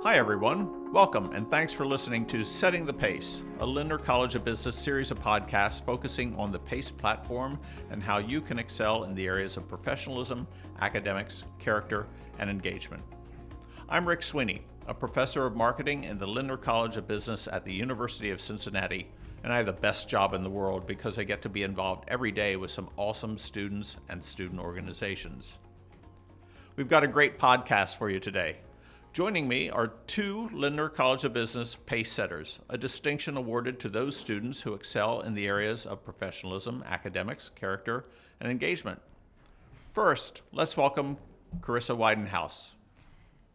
Hi everyone, welcome and thanks for listening to Setting the Pace, a Lindner College of Business series of podcasts focusing on the PACE platform and how you can excel in the areas of professionalism, academics, character, and engagement. I'm Rick Sweeney, a professor of marketing in the Lindner College of Business at the University of Cincinnati, and I have the best job in the world because I get to be involved every day with some awesome students and student organizations. We've got a great podcast for you today. Joining me are two Lindner College of Business PACE setters, a distinction awarded to those students who excel in the areas of professionalism, academics, character, and engagement. First, let's welcome Carissa Weidenhouse.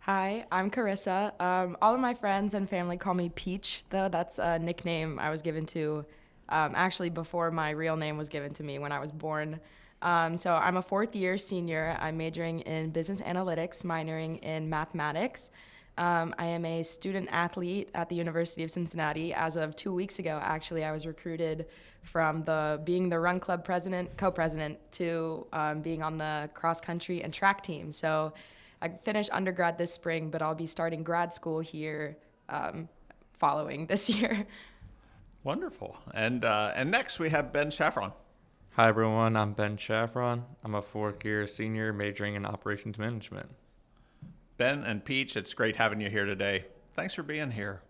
Hi, I'm Carissa. All of my friends and family call me Peach, though that's a nickname I was given to actually before my real name was given to me when I was born. So I'm a fourth year senior. I'm majoring in business analytics, minoring in mathematics. I am a student athlete at the University of Cincinnati. As of 2 weeks ago, actually, I was recruited from being the run club co-president to being on the cross country and track team. So I finished undergrad this spring, but I'll be starting grad school here following this year. Wonderful. And next we have Ben Chaffron. Hi everyone, I'm Ben Chaffron. I'm a fourth year senior majoring in operations management. Ben and Peach, it's great having you here today. Thanks for being here.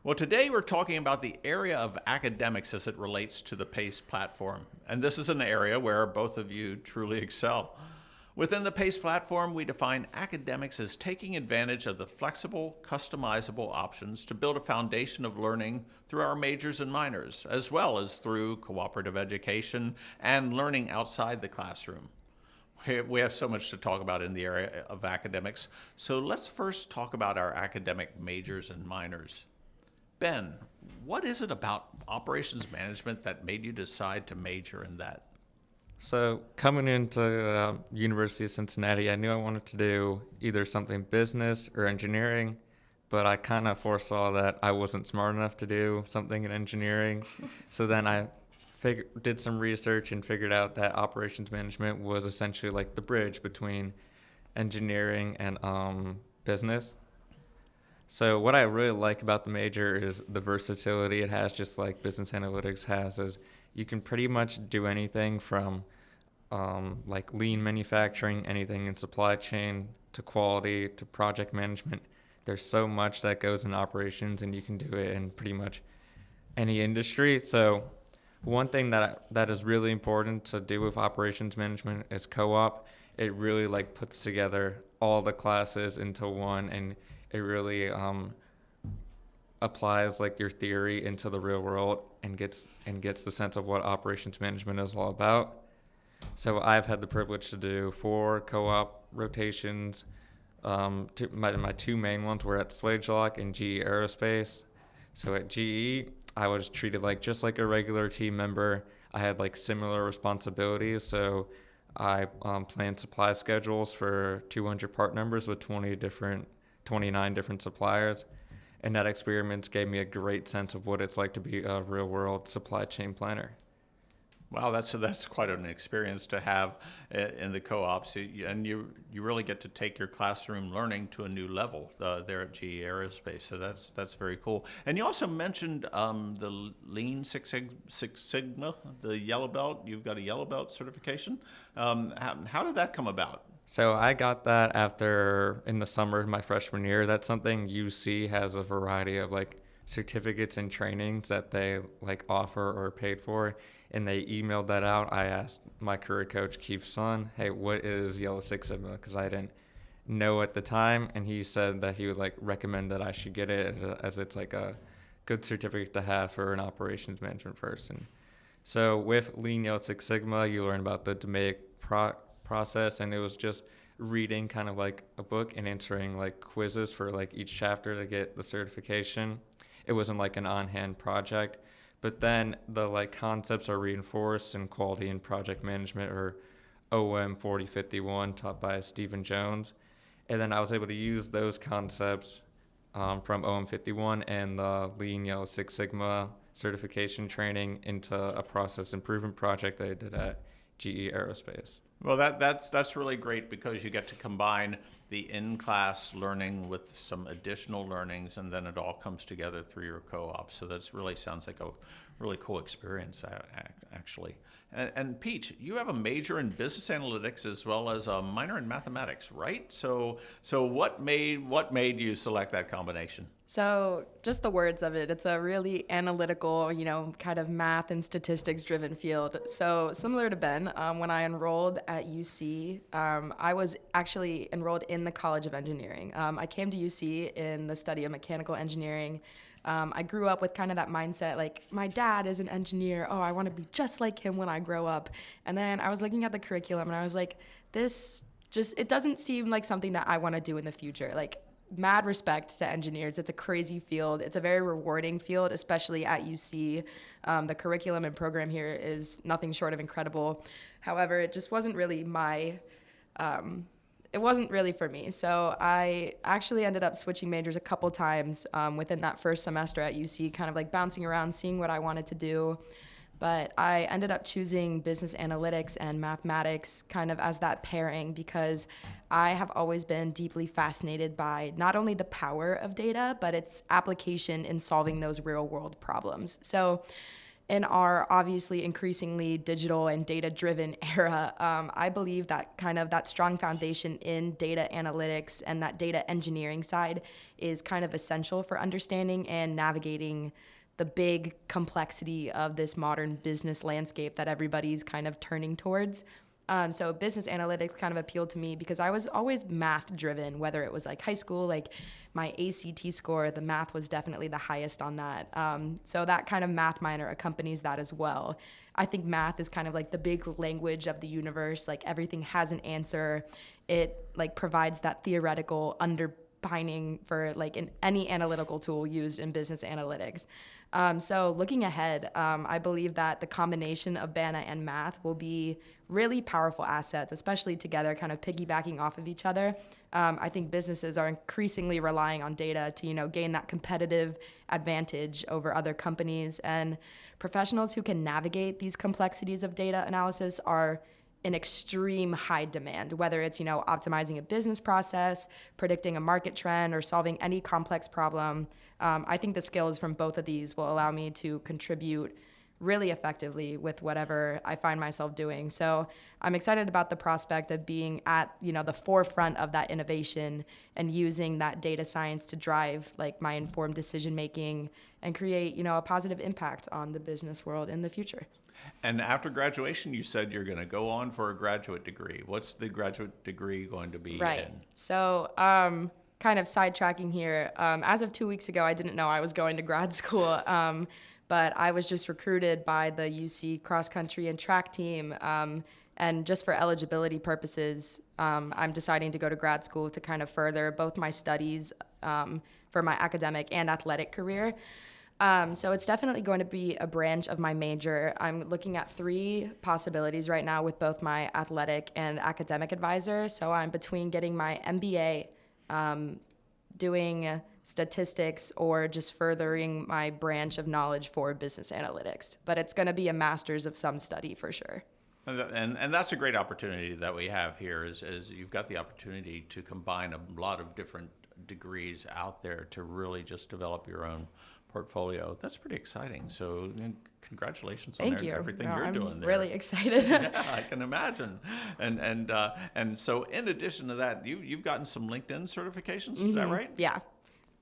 Well, today we're talking about the area of academics as it relates to the PACE platform. And this is an area where both of you truly excel. Within the PACE platform, we define academics as taking advantage of the flexible, customizable options to build a foundation of learning through our majors and minors, as well as through cooperative education and learning outside the classroom. We have so much to talk about in the area of academics, so let's first talk about our academic majors and minors. Ben, what is it about operations management that made you decide to major in that? So coming into University of Cincinnati, I knew I wanted to do either something business or engineering, but I kind of foresaw that I wasn't smart enough to do something in engineering. So then I did some research and figured out that operations management was essentially like the bridge between engineering and business. So what I really like about the major is the versatility it has, just like business analytics has, is you can pretty much do anything from like lean manufacturing, anything in supply chain, to quality, to project management. There's so much that goes in operations, and you can do it in pretty much any industry. So one thing that is really important to do with operations management is co-op. It really like puts together all the classes into one, and it really applies like your theory into the real world and gets the sense of what operations management is all about. So I've had the privilege to do 4 co-op rotations. My two main ones were at Swagelok and GE Aerospace. So at GE, I was treated like a regular team member. I had like similar responsibilities. So I planned supply schedules for 200 part numbers with 29 different suppliers. And that experience gave me a great sense of what it's like to be a real-world supply chain planner. Wow, that's quite an experience to have in the co-ops, and you really get to take your classroom learning to a new level there at GE Aerospace. So that's very cool. And you also mentioned the Lean Six Sigma, the Yellow Belt. You've got a Yellow Belt certification. How did that come about? So I got that in the summer of my freshman year. That's something UC has a variety of like certificates and trainings that they like offer or paid for, and they emailed that out. I asked my career coach, Keith Sun, hey, what is Yellow Six Sigma? Because I didn't know at the time, and he said that he would like recommend that I should get it as it's like a good certificate to have for an operations management person. So with Lean Yellow Six Sigma, you learn about the DMAIC process, and it was just reading kind of like a book and answering like quizzes for like each chapter to get the certification. It wasn't like an on-hand project, but then the like concepts are reinforced in quality and project management, or OM 4051, taught by Stephen Jones. And then I was able to use those concepts from OM 51 and the Lean Yellow Six Sigma certification training into a process improvement project that I did at GE Aerospace. Well, that's really great because you get to combine the in-class learning with some additional learnings, and then it all comes together through your co-op. So that's really sounds like a really cool experience, actually. And Peach, you have a major in business analytics as well as a minor in mathematics, right? So what made you select that combination? So just the words of it, it's a really analytical, kind of math and statistics driven field. So similar to Ben, when I enrolled at UC, I was actually enrolled in the College of Engineering. I came to UC in the study of mechanical engineering. I grew up with kind of that mindset, like, my dad is an engineer. Oh, I want to be just like him when I grow up. And then I was looking at the curriculum and I was like, it doesn't seem like something that I want to do in the future. Like, mad respect to engineers. It's a crazy field. It's a very rewarding field, especially at UC. The curriculum and program here is nothing short of incredible. However, it just wasn't really it wasn't really for me. So I actually ended up switching majors a couple times within that first semester at UC, kind of like bouncing around, seeing what I wanted to do. But I ended up choosing business analytics and mathematics kind of as that pairing because I have always been deeply fascinated by not only the power of data, but its application in solving those real world problems. So in our obviously increasingly digital and data-driven era, I believe that kind of that strong foundation in data analytics and that data engineering side is kind of essential for understanding and navigating the big complexity of this modern business landscape that everybody's kind of turning towards. So business analytics kind of appealed to me because I was always math driven, whether it was like high school, like my ACT score, the math was definitely the highest on that. So that kind of math minor accompanies that as well. I think math is kind of like the big language of the universe. Like everything has an answer. It like provides that theoretical underpinning for like any analytical tool used in business analytics. So looking ahead, I believe that the combination of BANA and math will be really powerful assets, especially together, kind of piggybacking off of each other. I think businesses are increasingly relying on data to, gain that competitive advantage over other companies. And professionals who can navigate these complexities of data analysis are in extreme high demand, whether it's, optimizing a business process, predicting a market trend, or solving any complex problem. I think the skills from both of these will allow me to contribute really effectively with whatever I find myself doing. So I'm excited about the prospect of being at, the forefront of that innovation and using that data science to drive like my informed decision making and create, a positive impact on the business world in the future. And after graduation, you said you're going to go on for a graduate degree. What's the graduate degree going to be Right. in? So, kind of sidetracking here. As of 2 weeks ago, I didn't know I was going to grad school, but I was just recruited by the UC cross country and track team. And just for eligibility purposes, I'm deciding to go to grad school to kind of further both my studies for my academic and athletic career. So it's definitely going to be a branch of my major. I'm looking at 3 possibilities right now with both my athletic and academic advisor. So I'm between getting my MBA, doing statistics, or just furthering my branch of knowledge for business analytics. But it's going to be a master's of some study for sure. And that's a great opportunity that we have here is you've got the opportunity to combine a lot of different degrees out there to really just develop your own portfolio. That's pretty exciting. So congratulations on everything you're doing there. I'm really excited. Yeah, I can imagine. And so in addition to that, you've gotten some LinkedIn certifications. Is that right? Yeah.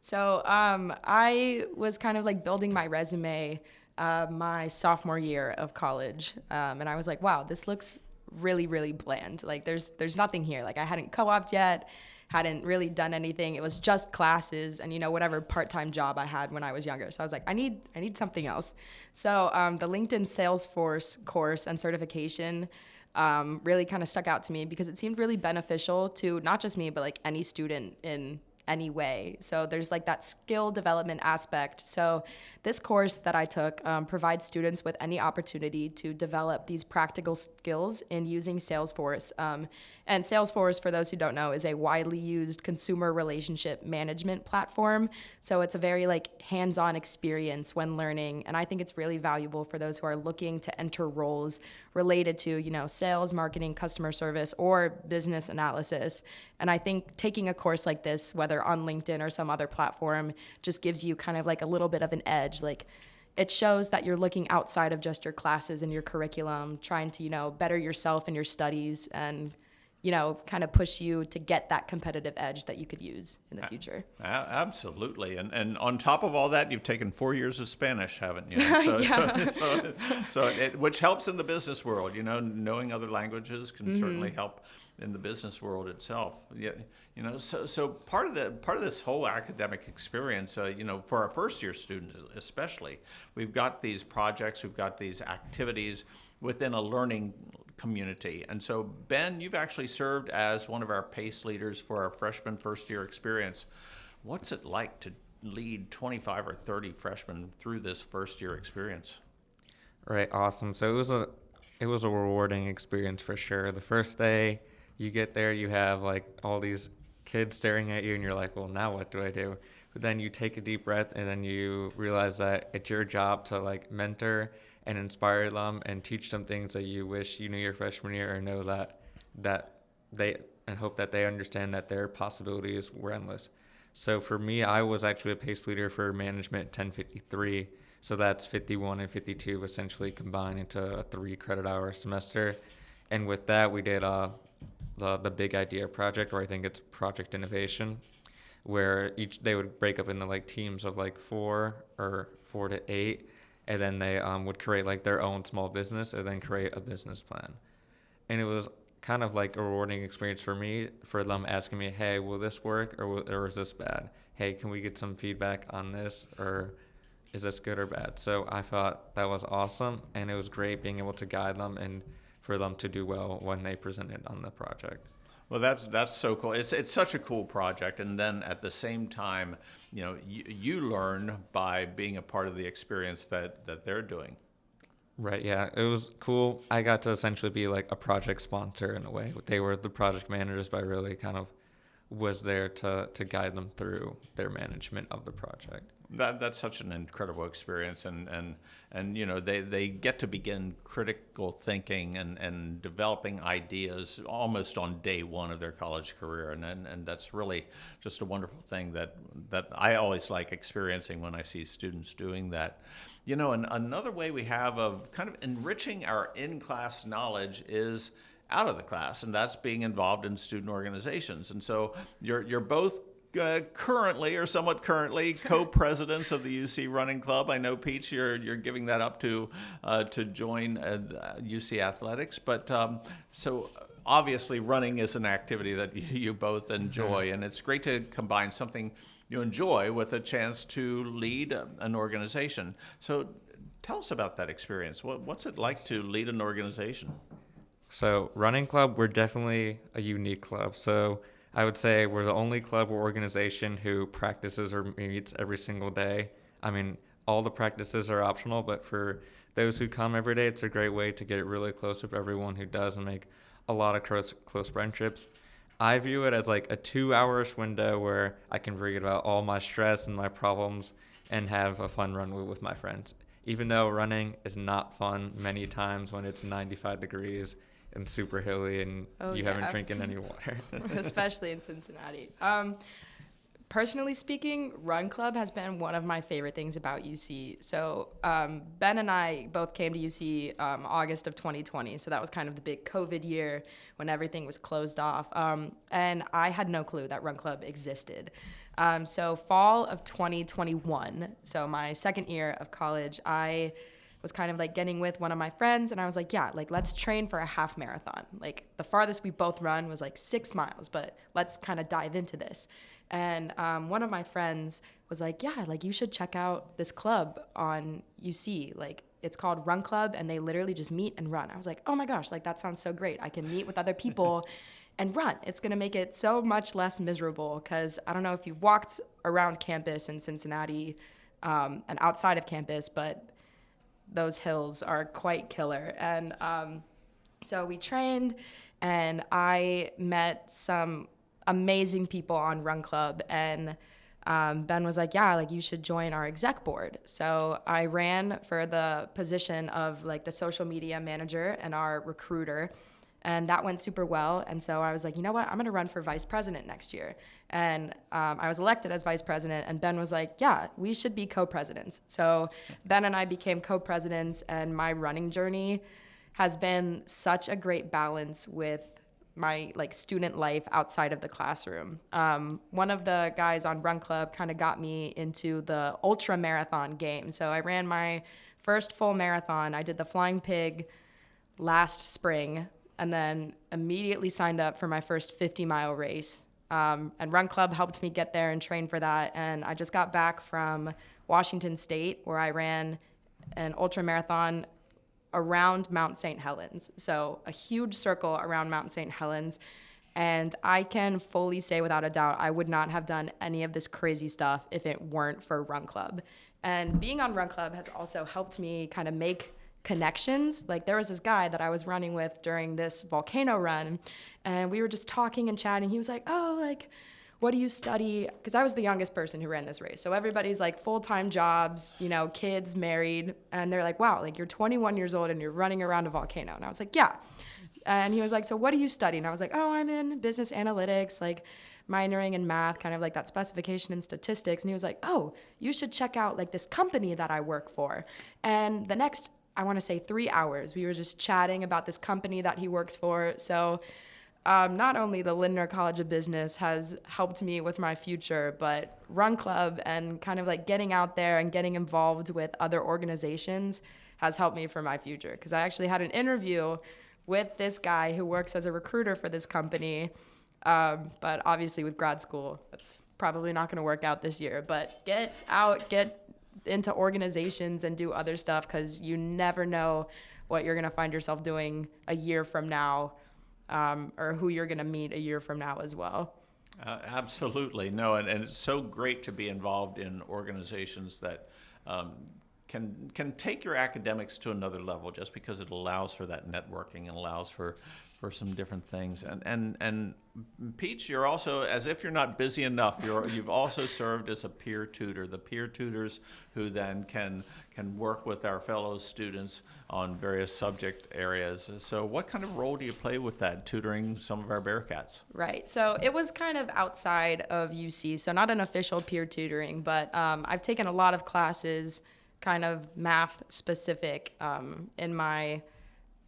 So I was kind of like building my resume my sophomore year of college, and I was like, wow, this looks really, really bland. Like there's nothing here. Like I hadn't co-opted yet, hadn't really done anything. It was just classes and whatever part-time job I had when I was younger. So I was like, I need something else. So the LinkedIn Salesforce course and certification really kind of stuck out to me because it seemed really beneficial to not just me, but like any student in anyway. So there's like that skill development aspect. So this course that I took provides students with any opportunity to develop these practical skills in using Salesforce. And Salesforce, for those who don't know, is a widely used consumer relationship management platform. So it's a very like hands-on experience when learning. And I think it's really valuable for those who are looking to enter roles related to, sales, marketing, customer service, or business analysis. And I think taking a course like this, whether on LinkedIn or some other platform, just gives you kind of like a little bit of an edge. Like it shows that you're looking outside of just your classes and your curriculum, trying to, better yourself in your studies and kind of push you to get that competitive edge that you could use in the future. Absolutely. And on top of all that, you've taken 4 years of Spanish, haven't you? Which helps in the business world. Knowing other languages can certainly help in the business world itself. Yeah. So part of this whole academic experience, for our first year students especially, we've got these projects, we've got these activities within a learning community. And so, Ben, you've actually served as one of our PACE leaders for our freshman first year experience. What's it like to lead 25 or 30 freshmen through this first year experience? Right, awesome. So it was a rewarding experience for sure. The first day you get there, you have like all these kids staring at you and you're like, well, now what do I do? But then you take a deep breath and then you realize that it's your job to like mentor and inspire them and teach them things that you wish you knew your freshman year, or know that they, and hope that they understand that their possibilities were endless. So for me, I was actually a PACE leader for management 1053. So that's 51 and 52 essentially combined into a 3 credit hour semester. And with that, we did the Big Idea project, or I think it's Project Innovation, where they would break up into like teams of like 4 to 8. And then they would create like their own small business and then create a business plan. And it was kind of like a rewarding experience for me, for them asking me, hey, will this work or is this bad? Hey, can we get some feedback on this, or is this good or bad? So I thought that was awesome, and it was great being able to guide them and for them to do well when they presented on the project. Well, that's so cool. It's such a cool project, and then at the same time, you learn by being a part of the experience that they're doing. Right. Yeah, it was cool. I got to essentially be like a project sponsor in a way. They were the project managers, but I really kind of was there to guide them through their management of the project. That's such an incredible experience, and they get to begin critical thinking and developing ideas almost on day one of their college career, and that's really just a wonderful thing that I always like experiencing when I see students doing that. And another way we have of kind of enriching our in-class knowledge is out of the class, and that's being involved in student organizations. And so you're both currently, or somewhat currently, co-presidents of the UC Running Club. I know, Peach, you're giving that up to join UC Athletics, but so obviously running is an activity that you both enjoy, and it's great to combine something you enjoy with a chance to lead an organization. So tell us about that experience. What's it like to lead an organization? So Running Club, we're definitely a unique club. So I would say we're the only club or organization who practices or meets every single day. I mean, all the practices are optional, but for those who come every day, it's a great way to get really close with everyone who does and make a lot of close friendships. I view it as like a 2-hour window where I can forget about all my stress and my problems and have a fun run with my friends. Even though running is not fun many times when it's 95 degrees and super hilly and haven't drinking any water. Especially in Cincinnati. Personally speaking, Run Club has been one of my favorite things about UC. So Ben and I both came to UC August of 2020. So that was kind of the big COVID year when everything was closed off. And I had no clue that Run Club existed. So fall of 2021, so my second year of college, I was kind of like getting with one of my friends, and I was like, yeah, like let's train for a half marathon. Like the farthest we both run was like 6 miles, but let's kind of dive into this. And one of my friends was like, yeah, like you should check out this club on UC. Like it's called Run Club, and they literally just meet and run. I was like, oh my gosh, like that sounds so great. I can meet with other people and run. It's going to make it so much less miserable because I don't know if you've walked around campus in Cincinnati and outside of campus, but those hills are quite killer. And so we trained, and I met some amazing people on Run Club, and Ben was like, yeah, like you should join our exec board. So I ran for the position of like the social media manager and our recruiter, and that went super well. And so I was like, you know what, I'm gonna run for vice president next year. And I was elected as vice president, and Ben was like, yeah, we should be co-presidents. So Ben and I became co-presidents, and my running journey has been such a great balance with my like student life outside of the classroom. One of the guys on Run Club kind of got me into the ultra marathon game. So I ran my first full marathon. I did the Flying Pig last spring, and then immediately signed up for my first 50-mile race. And Run Club helped me get there and train for that. And I just got back from Washington State, where I ran an ultra marathon around Mount St. Helens. So a huge circle around Mount St. Helens. And I can fully say without a doubt, I would not have done any of this crazy stuff if it weren't for Run Club. And being on Run Club has also helped me kind of make connections. Like there was this guy that I was running with during this volcano run, and we were just talking and chatting. He was like, oh, like, what do you study? Because I was the youngest person who ran this race. So everybody's like full-time jobs, you know, kids, married. And they're like, wow, like you're 21 years old and you're running around a volcano. And I was like, yeah. And he was like, so what do you study? And I was like, oh, I'm in business analytics, like minoring in math, kind of like that specification in statistics. And he was like, oh, you should check out like this company that I work for. And the next, I want to say 3 hours, we were just chatting about this company that he works for. So not only the Lindner College of Business has helped me with my future, but Run Club and kind of like getting out there and getting involved with other organizations has helped me for my future. Because I actually had an interview with this guy who works as a recruiter for this company, but obviously with grad school, that's probably not going to work out this year. But get out, get into organizations and do other stuff, because you never know what you're going to find yourself doing a year from now. Or who you're going to meet a year from now as well. Absolutely. No, and it's so great to be involved in organizations that can take your academics to another level, just because it allows for that networking and allows for some different things. And Peach, you're also, as if you're not busy enough, you've also served as a peer tutor, the peer tutors who then can work with our fellow students on various subject areas. So what kind of role do you play with that, tutoring some of our Bearcats? Right. So it was kind of outside of UC, so not an official peer tutoring, but I've taken a lot of classes, kind of math specific, in my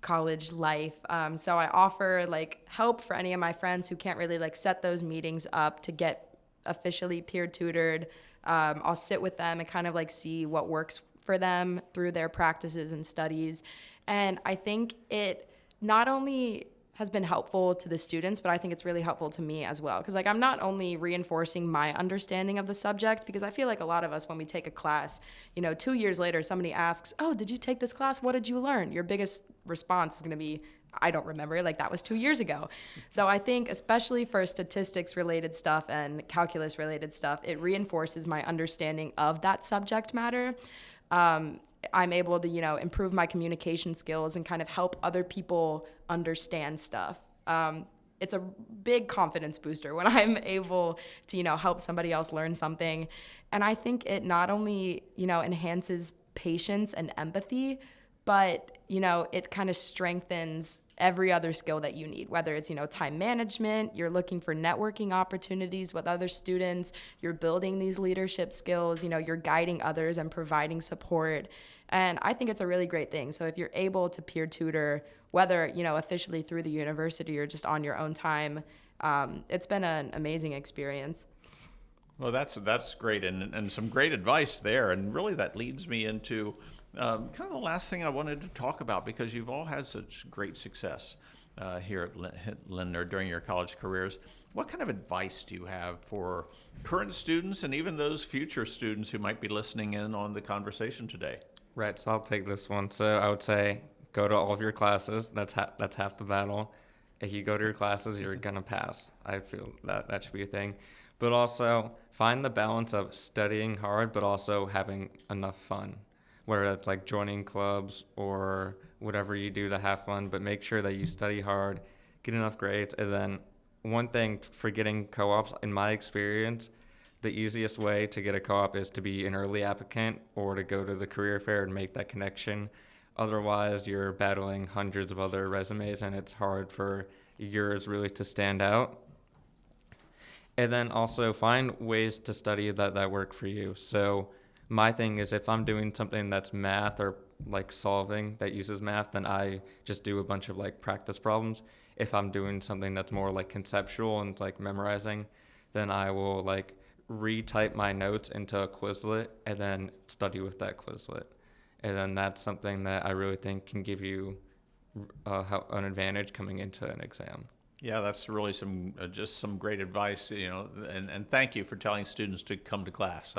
college life. So I offer like help for any of my friends who can't really like set those meetings up to get officially peer tutored. I'll sit with them and kind of like see what works for them through their practices and studies. And I think it not only has been helpful to the students, but I think it's really helpful to me as well. Because like I'm not only reinforcing my understanding of the subject, because I feel like a lot of us, when we take a class, 2 years later, somebody asks, oh, did you take this class? What did you learn? Your biggest response is going to be, I don't remember, like that was 2 years ago. So I think especially for statistics related stuff and calculus related stuff, it reinforces my understanding of that subject matter. I'm able to, improve my communication skills and kind of help other people understand stuff. It's a big confidence booster when I'm able to, help somebody else learn something. And I think it not only, enhances patience and empathy, but, it kind of strengthens every other skill that you need, whether it's, time management, you're looking for networking opportunities with other students, you're building these leadership skills, you're guiding others and providing support. And I think it's a really great thing. So if you're able to peer tutor, whether, officially through the university or just on your own time, it's been an amazing experience. Well, that's great, and some great advice there. And really that leads me into kind of the last thing I wanted to talk about, because you've all had such great success here at Lindner during your college careers. What kind of advice do you have for current students and even those future students who might be listening in on the conversation today? Right, so I'll take this one. So I would say go to all of your classes. That's half the battle. If you go to your classes, you're gonna pass. I feel that should be a thing. But also find the balance of studying hard, but also having enough fun. Whether it's like joining clubs or whatever you do to have fun, but make sure that you study hard, get enough grades, and then one thing for getting co-ops, in my experience, the easiest way to get a co-op is to be an early applicant or to go to the career fair and make that connection. Otherwise, you're battling hundreds of other resumes and it's hard for yours really to stand out. And then also find ways to study that work for you. So my thing is if I'm doing something that's math or like solving that uses math, then I just do a bunch of like practice problems. If I'm doing something that's more like conceptual and like memorizing, then I will like retype my notes into a Quizlet and then study with that Quizlet. And then that's something that I really think can give you an advantage coming into an exam. Yeah, that's really just some great advice, and thank you for telling students to come to class.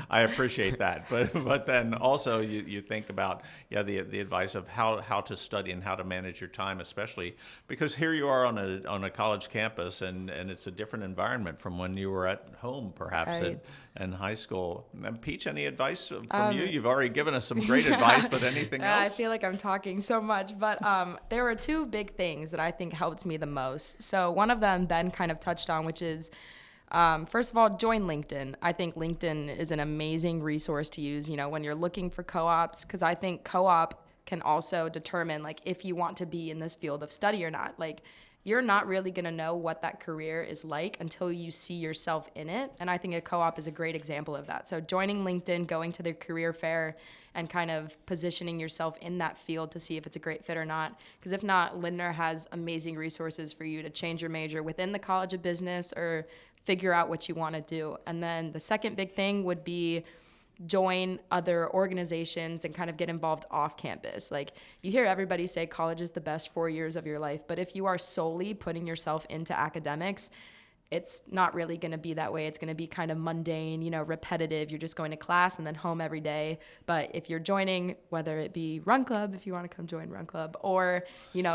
I appreciate that. But then also you think about the advice of how to study and how to manage your time, especially because here you are on a college campus and it's a different environment from when you were at home perhaps Right. in high school. And Peach, any advice from you? You've already given us some great advice, but anything else? I feel like I'm talking so much, but there were two big things that I think helped me the most. So one of them Ben kind of touched on, which is first of all, join LinkedIn. I think LinkedIn is an amazing resource to use, when you're looking for co-ops, because I think co-op can also determine like if you want to be in this field of study or not. Like you're not really going to know what that career is like until you see yourself in it. And I think a co-op is a great example of that. So joining LinkedIn, going to their career fair, and kind of positioning yourself in that field to see if it's a great fit or not. Because if not, Lindner has amazing resources for you to change your major within the College of Business or figure out what you want to do. And then the second big thing would be join other organizations and kind of get involved off campus. Like you hear everybody say college is the best 4 years of your life, but if you are solely putting yourself into academics, it's not really going to be that way. It's going to be kind of mundane, repetitive. You're just going to class and then home every day. But if you're joining, whether it be Run Club, if you want to come join Run Club, or,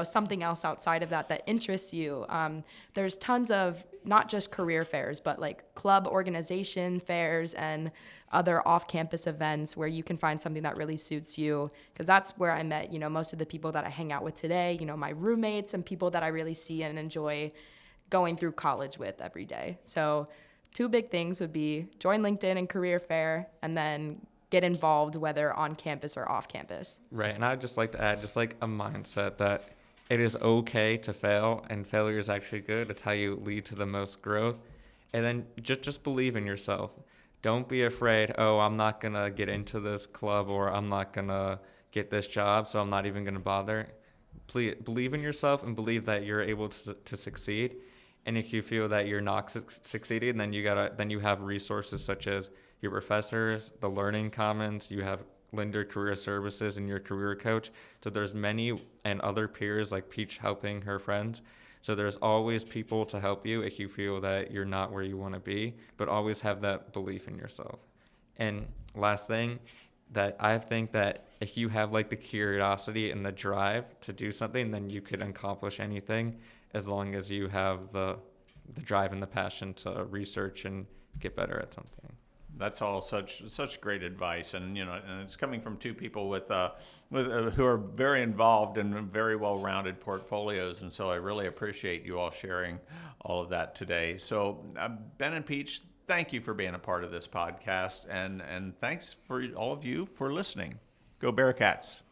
something else outside of that interests you, there's tons of not just career fairs, but like club organization fairs and other off-campus events where you can find something that really suits you. Because that's where I met, most of the people that I hang out with today, my roommates and people that I really see and enjoy going through college with every day. So two big things would be join LinkedIn and career fair, and then get involved whether on campus or off campus. Right, and I'd just like to add just like a mindset that it is okay to fail, and failure is actually good. It's how you lead to the most growth. And then just believe in yourself. Don't be afraid, I'm not going to get into this club, or I'm not going to get this job, so I'm not even going to bother. Please believe in yourself and believe that you're able to succeed. And if you feel that you're not succeeding, then you have resources such as your professors, the Learning Commons, you have Lindner Career Services and your career coach. So there's many and other peers like Peach helping her friends. So there's always people to help you if you feel that you're not where you want to be, but always have that belief in yourself. And last thing, that I think that if you have like the curiosity and the drive to do something, then you could accomplish anything as long as you have the drive and the passion to research and get better at something. That's all such great advice, and and it's coming from two people with who are very involved and very well-rounded portfolios, and so I really appreciate you all sharing all of that today. So Ben and Peach, thank you for being a part of this podcast, and thanks for all of you for listening. Go Bearcats!